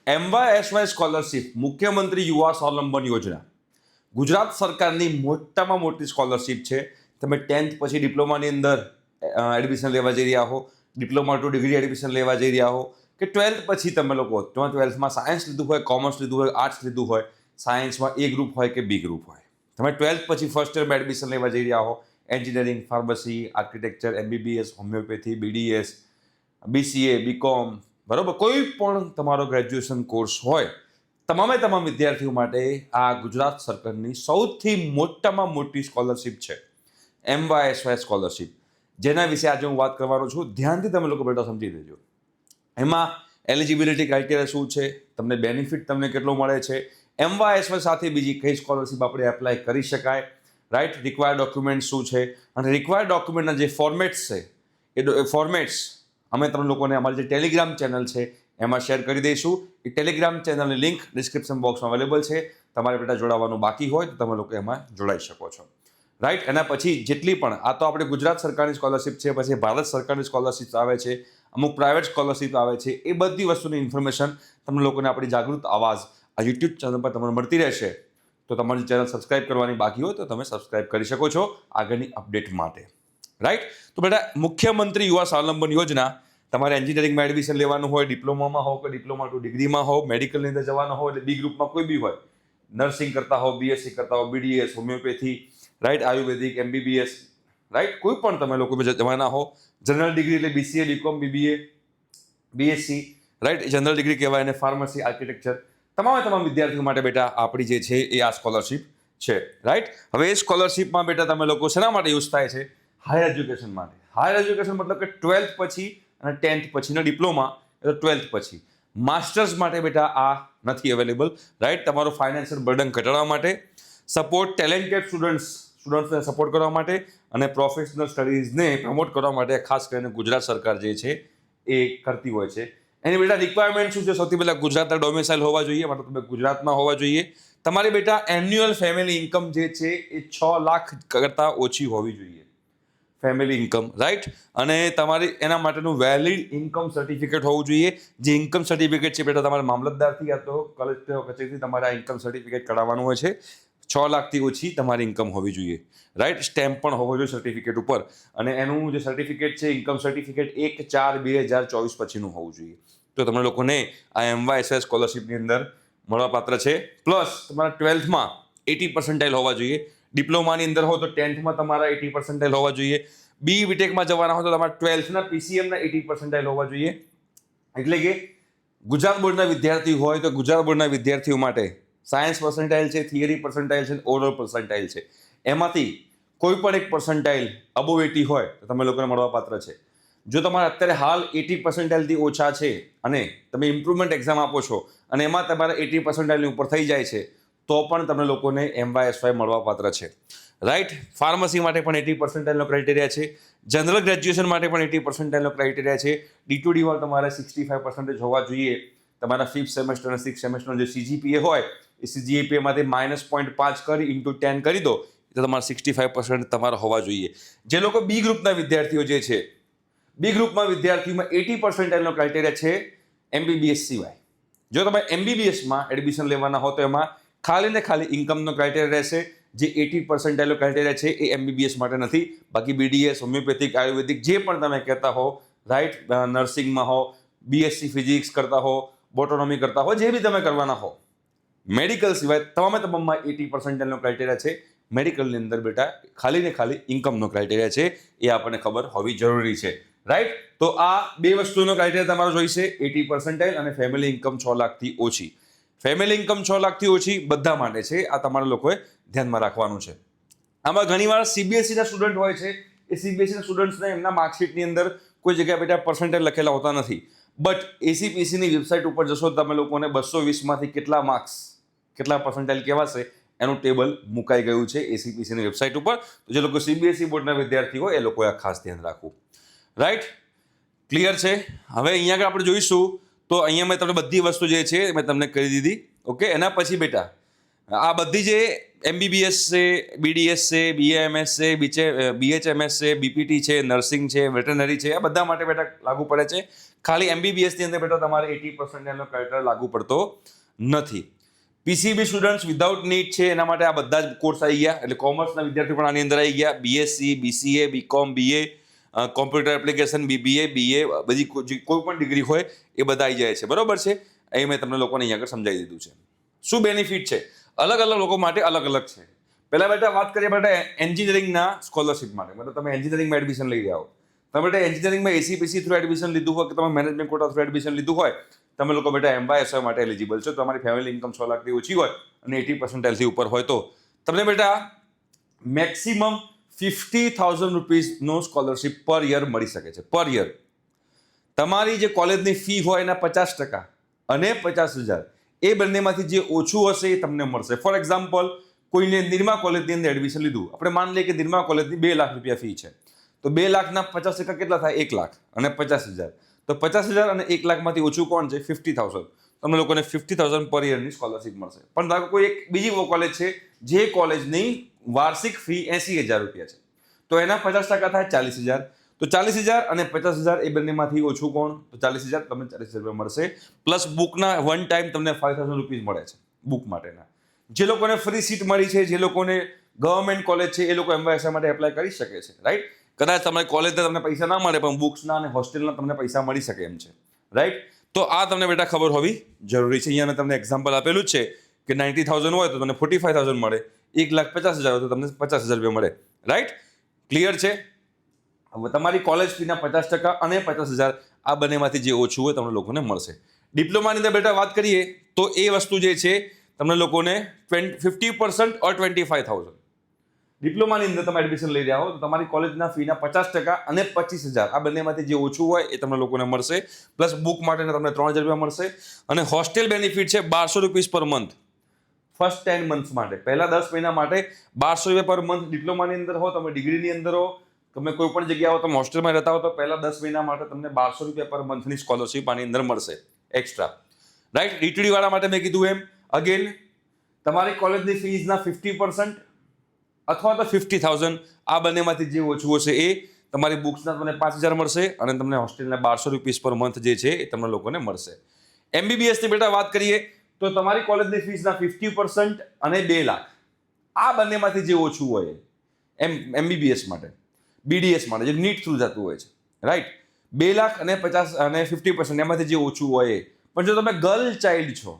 MYSY scholarship મુખ્યમંત્રી યુવા સ્વાવલંબન યોજના ગુજરાત સરકારની મોટામાં મોટી સ્કોલરશિપ છે. તમે 10th પછી ડિપ્લોમાની અંદર એડમિશન લેવા જઈ રહ્યા હો, ડિપ્લોમા ટુ ડિગ્રી એડમિશન લેવા જઈ રહ્યા હો, કે 12th પછી તમે લોકો 12thમાં સાયન્સ લીધું હોય, કોમર્સ લીધું હોય, આર્ટ્સ લીધું હોય, સાયન્સમાં A ગ્રુપ હોય કે B ગ્રુપ હોય, તમે 12th પછી ફર્સ્ટ યરમાં એડમિશન લેવા જઈ રહ્યા હો, engineering, pharmacy, architecture, MBBS, homeopathy, BDS, BCA, BCom, બરાબર, કોઈ પણ તમારો ગ્રેજ્યુએશન કોર્સ હોય, તમામ વિદ્યાર્થીઓ માટે આ ગુજરાત સરકારની સૌથી મોટામાં મોટી સ્કોલરશિપ છે MYSY સ્કોલરશિપ, જેના વિશે આજે હું વાત કરવાનો છું. ધ્યાનથી તમે લોકો બેટા સમજી લેજો. એમાં એલિજિબિલિટી ક્રાઇટેરિયા શું છે, તમને બેનિફિટ તમને કેટલો મળે છે, MYSY સાથે બીજી કઈ સ્કોલરશિપ આપણે એપ્લાય કરી શકાય, રાઈટ, રિક્વાયર્ડ ડોક્યુમેન્ટ શું છે, અને રિક્વાયર્ડ ડોક્યુમેન્ટના જે ફોર્મેટ્સ છે એ ફોર્મેટ્સ અમે તમને લોકોને અમારી જે ટેલિગ્રામ ચેનલ છે એમાં શેર કરી દઈશું. એ ટેલિગ્રામ ચેનલની લિંક ડિસ્ક્રિપ્શન બોક્સમાં અવેલેબલ છે. તમારે બેટા જોડાવાનું બાકી હોય તો તમે લોકો એમાં જોડાઈ શકો છો, રાઈટ. એના પછી જેટલી પણ, આ તો આપણે ગુજરાત સરકારની સ્કોલરશિપ છે, પછી ભારત સરકારની સ્કોલરશિપ આવે છે, અમુક પ્રાઇવેટ સ્કોલરશિપ આવે છે, એ બધી વસ્તુની ઇન્ફોર્મેશન તમને લોકોને આપણી જાગૃત આવાજ આ યુટ્યુબ ચેનલ પર તમને મળતી રહેશે. તો તમારી ચેનલ સબસ્ક્રાઇબ કરવાની બાકી હોય તો તમે સબસ્ક્રાઇબ કરી શકો છો આગળની અપડેટ માટે, રાઈટ. તો બેટા મુખ્યમંત્રી યુવા સ્વાવલંબન યોજના, તમારે એન્જિનિયરિંગમાં એડમિશન લેવાનું હોય, ડિપ્લોમામાં હો કે ડિપ્લોમા ટુ ડિગ્રીમાં હો, મેડિકલની અંદર જવાનું હોય એટલે B ગ્રુપમાં કોઈ બી હોય, નર્સિંગ કરતા હો, BSc કરતા હો, BDS, હોમિયોપેથી, રાઈટ, આયુર્વેદિક, MBBS, રાઈટ, કોઈ પણ તમે લોકો જવાના હો, જનરલ ડિગ્રી એટલે BCA, BCom, BBA, BSc, right, general degree કહેવાય, અને ફાર્મસી, આર્કિટેક્ચર, તમામ વિદ્યાર્થીઓ માટે બેટા આપણી જે છે એ આ સ્કોલરશિપ છે, રાઈટ. હવે એ સ્કોલરશિપમાં બેટા તમે લોકો શેના માટે યુઝ થાય છે? હાયર એજ્યુકેશન માટે. હાયર એજ્યુકેશન મતલબ કે 12th પછી અને 10th પછીનો ડિપ્લોમા, એટલે 12th પછી. માસ્ટર્સ માટે બેટા આ નથી અવેલેબલ, રાઈટ. તમારો ફાઇનાન્શિયલ બર્ડન ઘટાડવા માટે, સપોર્ટ ટેલેન્ટેડ સ્ટુડન્ટ્સને સપોર્ટ કરવા માટે, અને પ્રોફેશનલ સ્ટડીઝને પ્રમોટ કરવા માટે ખાસ કરીને ગુજરાત સરકાર જે છે એ કરતી હોય છે. એની બેટા રિક્વાયરમેન્ટ શું છે? સૌથી પહેલાં ગુજરાતના ડોમિસાઇલ હોવા જોઈએ, મતલબ તમે ગુજરાતમાં હોવા જોઈએ. તમારી બેટા એન્યુઅલ ફેમિલી ઇન્કમ જે છે એ 6 લાખ કરતાં ઓછી હોવી જોઈએ, ફેમિલી ઇન્કમ, રાઈટ. અને તમારી એના માટેનું વેલિડ ઇન્કમ સર્ટિફિકેટ હોવું જોઈએ. જે ઇન્કમ સર્ટિફિકેટ છે બેટા તમારે મામલતદારથી યા તો કલેક્ટર કચેરીથી તમારે આ ઇન્કમ સર્ટિફિકેટ કઢાવવાનું હોય છે. 6 લાખથી ઓછી તમારી ઇન્કમ હોવી જોઈએ, રાઈટ. સ્ટેમ્પ પણ હોવો જોઈએ સર્ટિફિકેટ ઉપર, અને એનું જે સર્ટિફિકેટ છે ઇન્કમ સર્ટિફિકેટ 1/4/2024 પછીનું હોવું જોઈએ. તો તમને લોકોને આ MYSY સ્કોલરશિપની અંદર મળવાપાત્ર છે. પ્લસ તમારા 12thમાં 80% હોવા જોઈએ. ડિપ્લોમાની અંદર હો તો 10thમાં તમારા 80% હોવા જોઈએ. BTechમાં જવાના હોય તો તમારા 12thના PCMના 80% હોવા જોઈએ. એટલે કે ગુજરાત બોર્ડના વિદ્યાર્થી હોય તો ગુજરાત બોર્ડના વિદ્યાર્થીઓ માટે સાયન્સ પર્સન્ટાઇલ છે, થિયરી પર્સન્ટાઇલ છે, ઓવરઓલ પર્સન્ટાઇલ છે. એમાંથી કોઈ પણ એક પર્સન્ટાઇલ અબોવ 80 હોય તો તમે લોકોને મળવાપાત્ર છે. જો તમારે અત્યારે હાલ 80%થી ઓછા છે અને તમે ઇમ્પ્રુવમેન્ટ એક્ઝામ આપો છો અને એમાં તમારા 80% ઉપર થઈ જાય છે તો પણ તમને લોકોને MYSY મળવાપાત્ર છે, રાઈટ. ફાર્મસી માટે પણ 80%નો ક્રાઇટેરિયા છે. જનરલ ગ્રેજ્યુએશન માટે પણ 80%નો ક્રાઇટેરિયા છે. D2D તમારે 65% હોવા જોઈએ. તમારા 5th સેમેસ્ટર અને 6th સેમેસ્ટરનો જે CGPA હોય એ CGPAમાંથી -0.5 કરી ઇન્ટુ 10 કરી દો તો તમારા 65% તમારા હોવા જોઈએ. જે લોકો B ગ્રુપના વિદ્યાર્થીઓ જે છે, B ગ્રુપમાં વિદ્યાર્થીઓમાં 80%નો ક્રાઇટેરિયા છે MBBS સિવાય. જો તમે MBBSમાં એડમિશન લેવાના હો તો એમાં ખાલી ને ખાલી ઇન્કમનો ક્રાઇટેરિયા રહેશે. જે 80%નો ક્રાઇટેરિયા છે એ MBBS માટે નથી. બાકી BDS, હોમિયોપેથિક, આયુર્વેદિક જે પણ તમે કહેતા હો, રાઈટ, નર્સિંગમાં હો, BSc ફિઝિક્સ કરતા હો, બોટોનોમી કરતા હો, જે બી તમે કરવાના હો, મેડિકલ સિવાય તમામમાં 80%નો ક્રાઇટેરિયા છે. મેડિકલની અંદર બેટા ખાલી ને ખાલી ઇન્કમનો ક્રાઇટેરિયા છે, એ આપણને ખબર હોવી જરૂરી છે, રાઈટ. તો આ બે વસ્તુનો ક્રાઇટેરિયા તમારો જોઈશે, 80% અને ફેમિલી ઇન્કમ 6 લાખથી ઓછી. ફેમિલી ઇન્કમ 6 લાખથી ઓછી બધા માટે છે. આ તમારા લોકોએ ધ્યાનમાં રાખવાનું છે. આમાં ઘણીવાર CBSEના સ્ટુડન્ટ હોય છે, એ CBSEના સ્ટુડન્ટ્સને એમના માર્કશીટની અંદર કોઈ જગ્યાએ બેટા પર્સન્ટેજ લખેલા હોતા નથી. બટ ACPCની વેબસાઇટ ઉપર જશો તમે લોકોને 220માંથી કેટલા માર્ક્સ, કેટલા પર્સન્ટાઇલ કહેવાશે એનું ટેબલ મુકાઈ ગયું છે ACPCની વેબસાઇટ ઉપર. તો જે લોકો CBSE બોર્ડના વિદ્યાર્થી હોય એ લોકોએ આ ખાસ ધ્યાન રાખવું, રાઈટ. ક્લિયર છે? હવે અહીંયા આગળ આપણે જોઈશું તો અહીંયા મેં તમને બધી વસ્તુ જે છે મેં તમને કરી દીધી, ઓકે. એના પછી બેટા આ બધી જે MBBS છે, BDS છે, BAMS છે, BHMS છે, BPT છે, નર્સિંગ છે, વેટરનરી છે, આ બધા માટે બેટા લાગુ પડે છે. ખાલી MBBSની અંદર બેટા તમારે 80% એનો ક્રાઇટેરિયા લાગુ પડતો નથી. PCB સ્ટુડન્ટ્સ વિધાઉટ નીટ છે, એના માટે આ બધા જ કોર્સ આવી ગયા, એટલે કોમર્સના વિદ્યાર્થીઓ પણ આની અંદર આવી ગયા. BSc, BCA, BCom, BA, computer application, BBA, BA, બધી કોઈ પણ ડિગ્રી હોય એ બધા આવી જાય છે, બરોબર છે. અહીં મેં તમને લોકોને અહીંયા આગળ સમજાવી દીધું છે. શું બેનિફિટ છે? અલગ અલગ લોકો માટે અલગ અલગ છે. પહેલા બેટા વાત કરીએ બેટા એન્જિનિયરિંગના સ્કોલરશિપ માટે. મતલબ તમે એન્જિનિયરિંગમાં એડમિશન લઈ રહ્યા હો, તમે બેટા એન્જિનિયરિંગમાં ACPC થ્રુ એડમિશન લીધું હોય કે તમે મેનેજમેન્ટ કોટા થ્રુ એડમિશન લીધું હોય, તમે લોકો બેટા MYSY માટે એલિજિબલ છો. તમારી ફેમિલી ઇન્કમ 6 લાખથી ઓછી હોય અને 80% થી ઉપર હોય તો તમને બેટા મેક્સિમમ 50,000 રૂપીસનો સ્કોલરશિપ પર યર મળી શકે છે. પર યર તમારી જે કોલેજની ફી હોય એના 50% અને 50,000 એ બંનેમાંથી જે ઓછું હશે એ તમને મળશે. ફોર એક્ઝામ્પલ, કોઈને નિરમા કોલેજની અંદર એડમિશન લીધું, આપણે માની લઈએ કે નિરમા કોલેજની 2 લાખ રૂપિયા ફી છે, તો 2 લાખના 50% કેટલા થાય? 1 લાખ અને 50,000. તો 50,000 અને 1 લાખમાંથી ઓછું કોણ છે? 50,000. તમને લોકોને 50,000 પર યરની સ્કોલરશિપ મળશે. પણ ધારો કોઈ એક બીજી કોલેજ છે જે કોલેજની વાર્ષિક ફી 80,000 રૂપિયા છે, તો એના 50% થાય 40,000. તો 40,000 અને 50,000 એ બંનેમાંથી ઓછું કોણ? તો 40,000. તમને 40,000 રૂપિયા મળશે. પ્લસ બુકના વન ટાઈમ તમને 5,000 રૂપીઝ મળે છે બુક માટેના. જે લોકોને ફ્રી સીટ મળી છે, જે લોકોને ગવર્મેન્ટ કોલેજ છે, એ લોકો MYSY માટે એપ્લાય કરી શકે છે, રાઈટ. કદાચ તમારી કોલેજના તમને પૈસા ના મળે, પણ બુક્સના અને હોસ્ટેલના તમને પૈસા મળી શકે એમ છે, રાઈટ. તો આ તમને બેટા ખબર હોવી જરૂરી છે. અહીંયા મેં તમને એક્ઝામ્પલ આપેલું જ છે કે 90,000 હોય તો તમને 45,000 મળે, 1,50,000 હોય તો તમને 50,000 રૂપિયા મળે, રાઈટ. ક્લિયર છે? હવે તમારી કોલેજ ફીના 50% અને 50,000 આ બંનેમાંથી જે ઓછું હોય તમને લોકોને મળશે. ડિપ્લોમાની અંદર બેટા વાત કરીએ તો એ વસ્તુ જે છે તમને લોકોને 50% ઓર 25,000. ડિપ્લોમાની અંદર તમે એડમિશન લઈ રહ્યા હો તો તમારી કોલેજના ફીના 50% અને 25,000 આ બંનેમાંથી જે ઓછું હોય એ તમને લોકોને મળશે. પ્લસ બુક માટેના તમને 3,000 રૂપિયા મળશે. અને હોસ્ટેલ બેનિફિટ છે 1,200 rupees per month first 10 months માટે. પહેલા 10 મહિના માટે 1,200 રૂપિયા પર મંથ. ડિપ્લોમાની અંદર હો, તમે ડિગ્રીની અંદર હો, તમે કોઈ પણ જગ્યા હો, તમે હોસ્ટેલમાં રહેતા હો, તો પહેલા 10 મહિના માટે તમને 1,200 રૂપિયા પર મંથની સ્કોલરશિપ આની અંદર મળશે એક્સ્ટ્રા, રાઈટ. DTD વાળા માટે મેં કીધું એમ અગેન તમારી કોલેજની ફીઝના 50% અથવા તો 50,000 આ બંનેમાંથી જે ઓછું હશે એ તમારી બુક્સના તમને 5,000 મળશે અને તમને હોસ્ટેલના 1,200 રૂપીસ પર મંથ જે છે એ તમને લોકોને મળશે. MBBSની બેટા વાત કરીએ તો તમારી કોલેજની ફીસના 50% અને 2 લાખ આ બંનેમાંથી જે ઓછું હોય MBBS માટે, BDS માટે જે નીટ થ્રુ જતું હોય છે, રાઈટ. 2 લાખ અને 50 અને 50% એમાંથી જે ઓછું હોય એ. પણ જો તમે ગર્લ ચાઇલ્ડ છો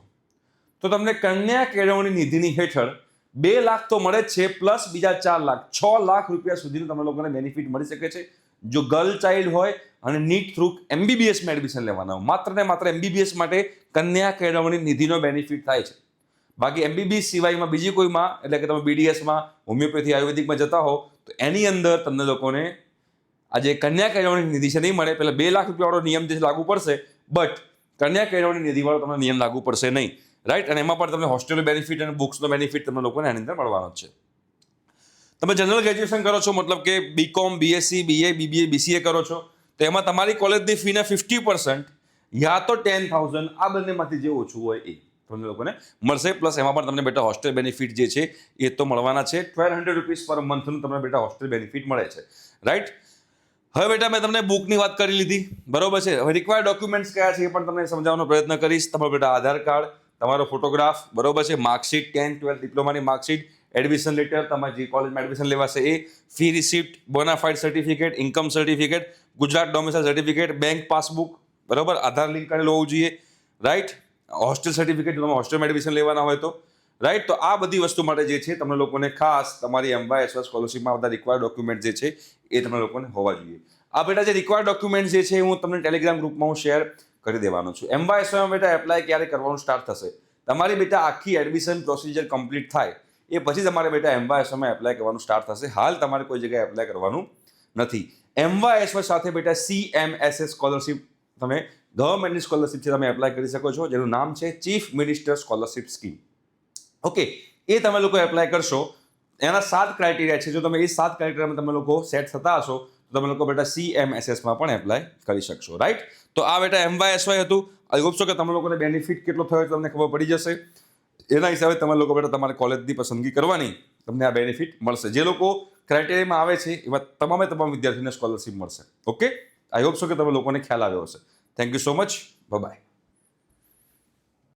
તો તમને કન્યા કેળવણી નિધિની હેઠળ 2 લાખ તો મળે જ છે, પ્લસ બીજા 4 લાખ 6 લાખ રૂપિયા સુધીનું તમને લોકોને બેનિફિટ મળી શકે છે જો ગર્લ ચાઇલ્ડ હોય અને નીટ થ્રુ MBBSમાં એડમિશન લેવાના હોય. માત્ર ને માત્ર MBBS માટે કન્યા કેળવણી નિધિનો બેનિફિટ થાય છે. બાકી MBBS સિવાયમાં બીજી કોઈમાં, એટલે કે તમે BDSમાં, હોમિયોપેથી, આયુર્વેદિકમાં જતા હો તો એની અંદર તમને લોકોને આજે કન્યા કેળવણી નિધિ છે નહીં મળે. પેલા 2 લાખ રૂપિયાવાળો નિયમ જે લાગુ પડશે, બટ કન્યા કેળવણી નિધિવાળો તમને નિયમ લાગુ પડશે નહીં, રાઈટ. અને એમાં પણ તમને હોસ્ટેલનો બેનિફિટ અને બુક્સનો બેનિફિટ તમને લોકોને આની અંદર મળવાનો છે. તમે જનરલ ગ્રેજ્યુએશન કરો છો, મતલબ કે BCom, BSc, BA, BBA, BCA કરો છો, તો એમાં તમારી કોલેજની ફીના 50% યા તો 10,000 આ બંનેમાંથી જે ઓછું હોય એ તમને લોકોને મળશે. પ્લસ એમાં પણ તમને બેટા હોસ્ટેલ બેનિફિટ જે છે એ તો મળવાના છે. 1,200 રૂપીસ પર મંથનું તમને બેટા હોસ્ટેલ બેનિફિટ મળે છે, રાઈટ. હવે બેટા મેં તમને બુકની વાત કરી લીધી, બરોબર છે. હવે રિક્વાયર્ડ ડોક્યુમેન્ટ્સ કયા છે એ પણ તમને સમજાવવાનો પ્રયત્ન કરીશ. તમારો બેટા આધાર કાર્ડ, તમારો ફોટોગ્રાફ, બરોબર છે, માર્કશીટ, 10, 12 ડિપ્લોમાની માર્કશીટ, એડમિશન લેટર, તમારે જે કોલેજમાં એડમિશન લેવાશે એ, fee receipt, bonafide certificate, income certificate, Gujarat domicile certificate, bank passbook, બરોબર, આધાર લિંક કરેલું હોવું જોઈએ, રાઈટ. હોસ્ટેલ સર્ટિફિકેટ, તમે હોસ્ટેલમાં એડમિશન લેવાના હોય તો, રાઈટ. તો આ બધી વસ્તુ માટે જે છે તમને લોકોને ખાસ તમારી MYSY સ્કોલરશિપમાં બધા રિક્વાયર્ડ ડોક્યુમેન્ટ જે છે એ તમને લોકોને હોવા જોઈએ. આ બેટા જે રિક્વાયર્ડ ડોક્યુમેન્ટ જે છે હું તમને ટેલિગ્રામ ગ્રુપમાં હું શેર કરી દેવાનો છું. MYSYમાં બેટા એપ્લાય ક્યારે કરવાનું સ્ટાર્ટ થશે? તમારી બેટા આખી એડમિશન પ્રોસિજર કમ્પ્લીટ થાય એ પછી તમારે બેટા MYSYમાં એપ્લાય કરવાનું સ્ટાર્ટ થશે. હાલ તમારે કોઈ જગ્યાએ એપ્લાય કરવાનું નથી. MYSY સાથે બેટા CMSS સ્કોલરશિપ, તમે ગવર્મેન્ટની સ્કોલરશિપ છે, તમે એપ્લાય કરી શકો છો, જેનું નામ છે chief minister scholarship scheme. Okay, એ તમે લોકો એપ્લાય કરશો. એના 7 ક્રાઇટેરિયા છે. જો તમે એ 7 ક્રાઇટેરિયામાં તમે લોકો સેટ થતા હશો તો તમે લોકો બેટા CMSSમાં પણ એપ્લાય કરી શકશો, રાઈટ. તો આ બેટા MYSY હતું. આઈ હોપ છો કે તમે લોકોને બેનિફિટ કેટલો થયો તમને ખબર પડી જશે. એના હિસાબે તમે લોકો બેટા તમારી કોલેજની પસંદગી કરવાની, તમને આ બેનિફિટ મળશે. જે લોકો ક્રાઇટેરિયામાં આવે છે એવા તમામ વિદ્યાર્થીઓને સ્કોલરશિપ મળશે. ઓકે, આઈ હોપ છો કે તમે લોકોને ખ્યાલ આવ્યો હશે. Thank you so much. By.